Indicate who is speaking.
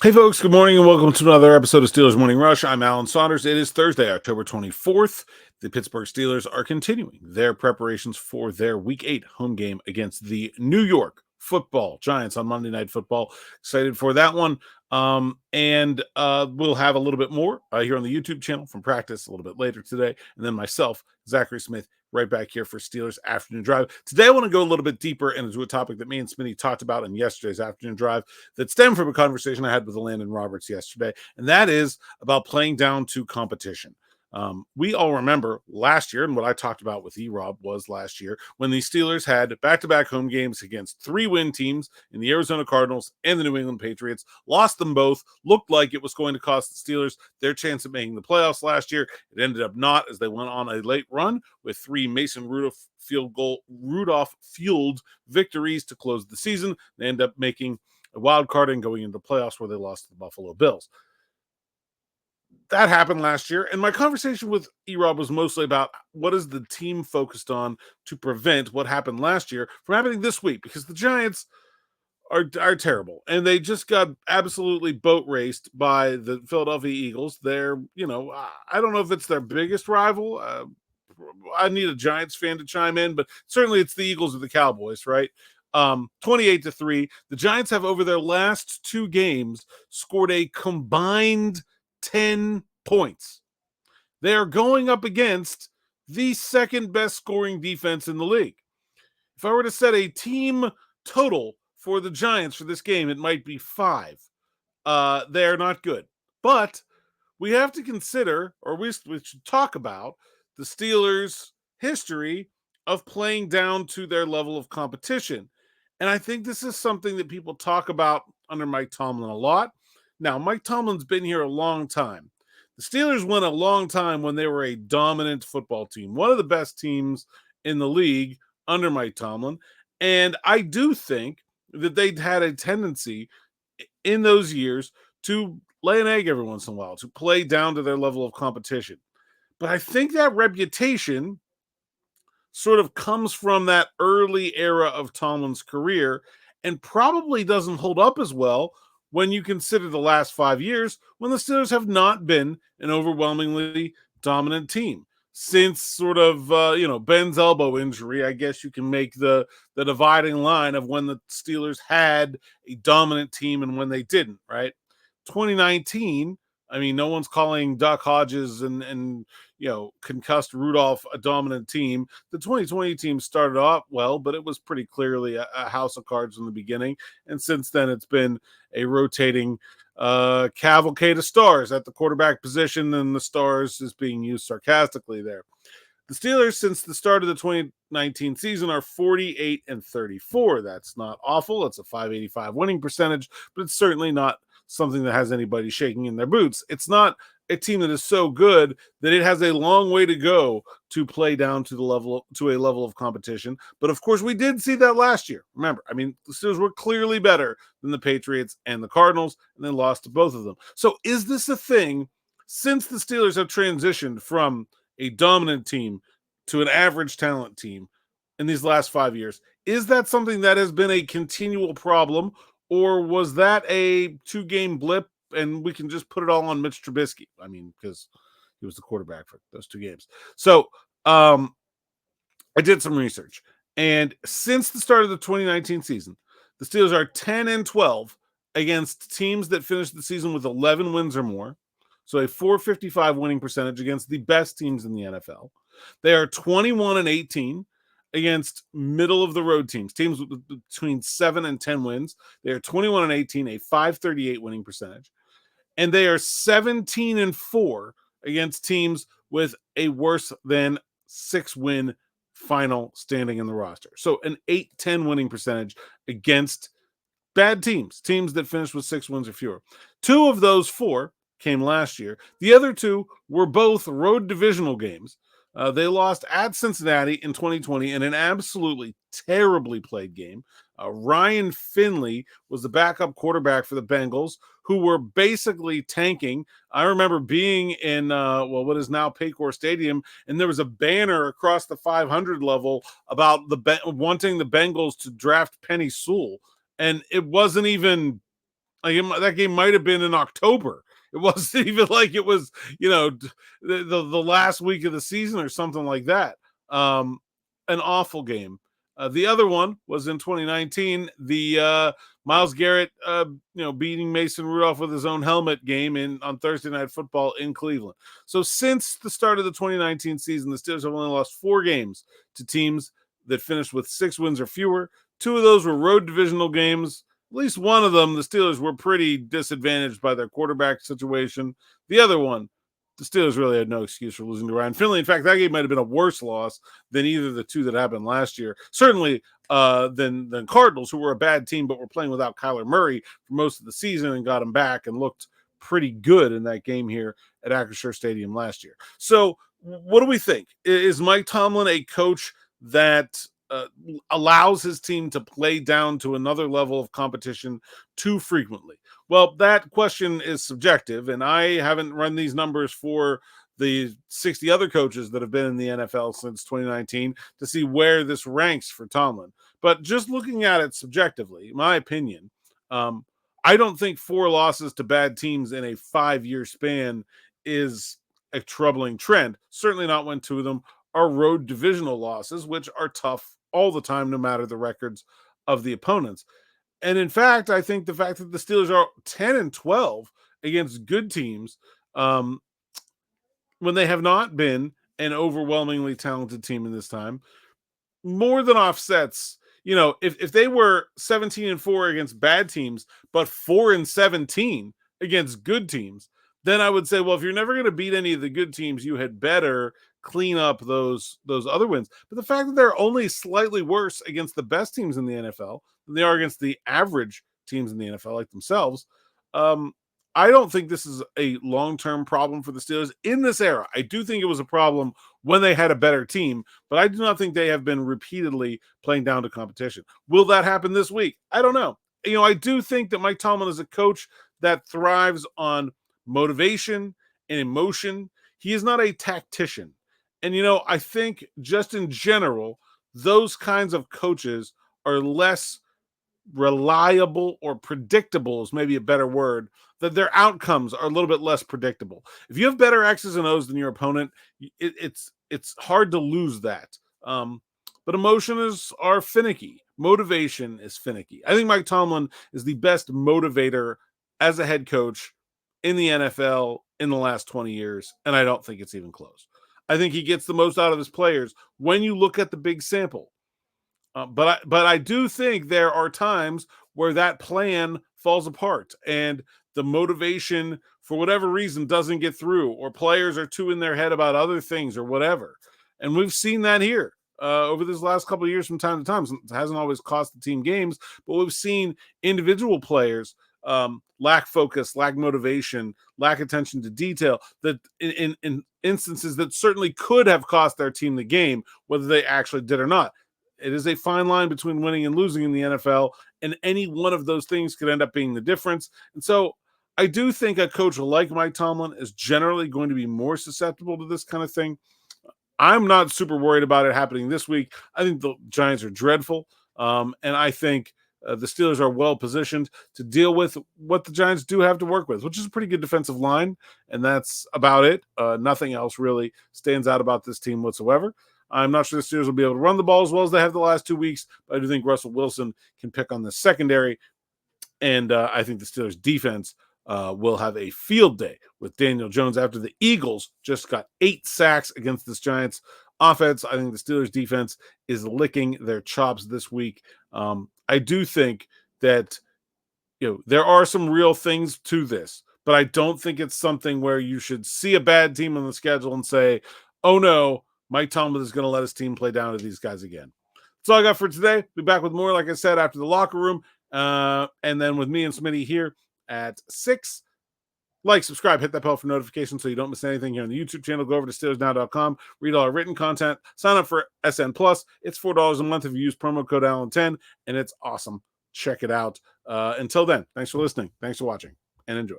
Speaker 1: Hey, folks, good morning and welcome to another episode of Steelers Morning Rush. I'm Alan Saunders. It is Thursday, October 24th. The Pittsburgh Steelers are continuing their preparations for their Week 8 home game against the New York Football Giants on Monday Night Football. Excited for that one. And we'll have a little bit more here on the YouTube channel from practice a little bit later today. And then myself, Zachary Smith, right back here for Steelers Afternoon Drive. Today, I want to go a little bit deeper into a topic that me and Smitty talked about in yesterday's Afternoon Drive that stemmed from a conversation I had with Elandon Roberts yesterday, and that is about playing down to competition. We all remember last year, and what I talked about with E-Rob was last year, when the Steelers had back-to-back home games against 3-win teams in the Arizona Cardinals and the New England Patriots, lost them both, looked like it was going to cost the Steelers their chance at making the playoffs last year. It ended up not, as they went on a late run with 3 Mason Rudolph fueled victories to close the season. They end up making a wild card and going into the playoffs where they lost to the Buffalo Bills. That happened last year, and my conversation with E-Rob was mostly about what is the team focused on to prevent what happened last year from happening this week, because the Giants are terrible, and they just got absolutely boat raced by the Philadelphia Eagles. They're, I don't know if it's their biggest rival. I need a Giants fan to chime in, but certainly it's the Eagles or the Cowboys, right? 28-3. The Giants have, over their last 2 games, scored a combined 10 points. They are going up against the second best scoring defense in the league. If I were to set a team total for the Giants for this game, it might be 5. They're not good. But we have to consider, or we should talk about, the Steelers' history of playing down to their level of competition. And I think this is something that people talk about under Mike Tomlin a lot. Now, Mike Tomlin's been here a long time. The Steelers went a long time when they were a dominant football team, one of the best teams in the league under Mike Tomlin. And I do think that they had a tendency in those years to lay an egg every once in a while, to play down to their level of competition. But I think that reputation sort of comes from that early era of Tomlin's career and probably doesn't hold up as well when you consider the last 5 years, when the Steelers have not been an overwhelmingly dominant team. Since sort of, Ben's elbow injury, I guess you can make the dividing line of when the Steelers had a dominant team and when they didn't, right? 2019, I mean, no one's calling Duck Hodges and concussed Rudolph a dominant team. The 2020 team started off well, but it was pretty clearly a house of cards from the beginning. And since then, it's been a rotating cavalcade of stars at the quarterback position, and the stars is being used sarcastically there. The Steelers, since the start of the 2019 season, are 48-34. That's not awful. It's a .585 winning percentage, but it's certainly not something that has anybody shaking in their boots. It's not a team that is so good that it has a long way to go to play down to a level of competition. But of course, we did see that last year. Remember, I mean, the Steelers were clearly better than the Patriots and the Cardinals, and then lost to both of them. So is this a thing since the Steelers have transitioned from a dominant team to an average talent team in these last 5 years? Is that something that has been a continual problem, or was that a 2-game blip and we can just put it all on Mitch Trubisky? I mean, because he was the quarterback for those 2 games. So I did some research. And since the start of the 2019 season, the Steelers are 10-12 against teams that finished the season with 11 wins or more. So a .455 winning percentage against the best teams in the NFL. They are 21-18 against middle-of-the-road teams between 7 and 10 wins. They are 21-18, a .538 winning percentage. And they are 17-4 against teams with a worse than 6-win final standing in the roster. So an 8-10 winning percentage against bad teams that finished with 6 wins or fewer. 2 of those 4 came last year. The other 2 were both road divisional games. They lost at Cincinnati in 2020 in an absolutely terribly played game. Ryan Finley was the backup quarterback for the Bengals, who were basically tanking. I remember being in what is now Acrisure Stadium, and there was a banner across the 500 level about wanting the Bengals to draft Penny Sewell, and it wasn't even Like that game might have been in October. It wasn't even like it was, the last week of the season or something like that. An awful game. The other one was in 2019, the Myles Garrett, beating Mason Rudolph with his own helmet game on Thursday Night Football in Cleveland. So since the start of the 2019 season, the Steelers have only lost 4 games to teams that finished with 6 wins or fewer. 2 of those were road divisional games. At least one of them, the Steelers were pretty disadvantaged by their quarterback situation. The other one, the Steelers really had no excuse for losing to Ryan Finley. In fact, that game might have been a worse loss than either of the 2 that happened last year. Certainly than Cardinals, who were a bad team but were playing without Kyler Murray for most of the season and got him back and looked pretty good in that game here at Acrisure Stadium last year. So what do we think? Is Mike Tomlin a coach that allows his team to play down to another level of competition too frequently? Well, that question is subjective, and I haven't run these numbers for the 60 other coaches that have been in the NFL since 2019 to see where this ranks for Tomlin. But just looking at it subjectively, my opinion, I don't think 4 losses to bad teams in a 5-year span is a troubling trend. Certainly not when 2 of them are road divisional losses, which are tough all the time, no matter the records of the opponents. And in fact, I think the fact that the Steelers are 10-12 against good teams, when they have not been an overwhelmingly talented team in this time, more than offsets. If they were 17-4 against bad teams, but 4-17 against good teams, then I would say, well, if you're never going to beat any of the good teams, you had better clean up those other wins. But the fact that they're only slightly worse against the best teams in the NFL than they are against the average teams in the NFL, like themselves, I don't think this is a long-term problem for the Steelers in this era. I do think it was a problem when they had a better team, but I do not think they have been repeatedly playing down to competition. Will that happen this week? I don't know. I do think that Mike Tomlin is a coach that thrives on motivation and emotion. He is not a tactician. And, I think just in general, those kinds of coaches are less reliable, or predictable is maybe a better word, that their outcomes are a little bit less predictable. If you have better X's and O's than your opponent, it's hard to lose that. But emotions are finicky. Motivation is finicky. I think Mike Tomlin is the best motivator as a head coach in the NFL in the last 20 years, and I don't think it's even close. I think he gets the most out of his players when you look at the big sample. But I do think there are times where that plan falls apart and the motivation, for whatever reason, doesn't get through, or players are too in their head about other things or whatever. And we've seen that here over this last couple of years from time to time. It hasn't always cost the team games, but we've seen individual players lack focus, lack motivation, lack attention to detail, that in instances that certainly could have cost their team the game, whether they actually did or not. It is a fine line between winning and losing in the NFL, and any one of those things could end up being the difference. And so I do think a coach like Mike Tomlin is generally going to be more susceptible to this kind of thing. I'm not super worried about it happening this week. I think the Giants are dreadful, and I think the Steelers are well positioned to deal with what the Giants do have to work with, which is a pretty good defensive line, and that's about it. Nothing else really stands out about this team whatsoever. I'm not sure the Steelers will be able to run the ball as well as they have the last 2 weeks, but I do think Russell Wilson can pick on the secondary, and I think the Steelers defense will have a field day with Daniel Jones after the Eagles just got 8 sacks against this Giants offense. I think the Steelers defense is licking their chops this week. I do think that there are some real things to this, but I don't think it's something where you should see a bad team on the schedule and say, oh no, Mike Tomlin is going to let his team play down to these guys again. That's all I got for today. Be back with more, like I said, after the locker room. And then with me and Smitty here at 6. Like, subscribe, hit that bell for notifications so you don't miss anything here on the YouTube channel. Go over to SteelersNow.com, read all our written content, sign up for SN Plus. It's $4 a month if you use promo code Alan10, and it's awesome. Check it out. Until then, thanks for listening. Thanks for watching, and enjoy.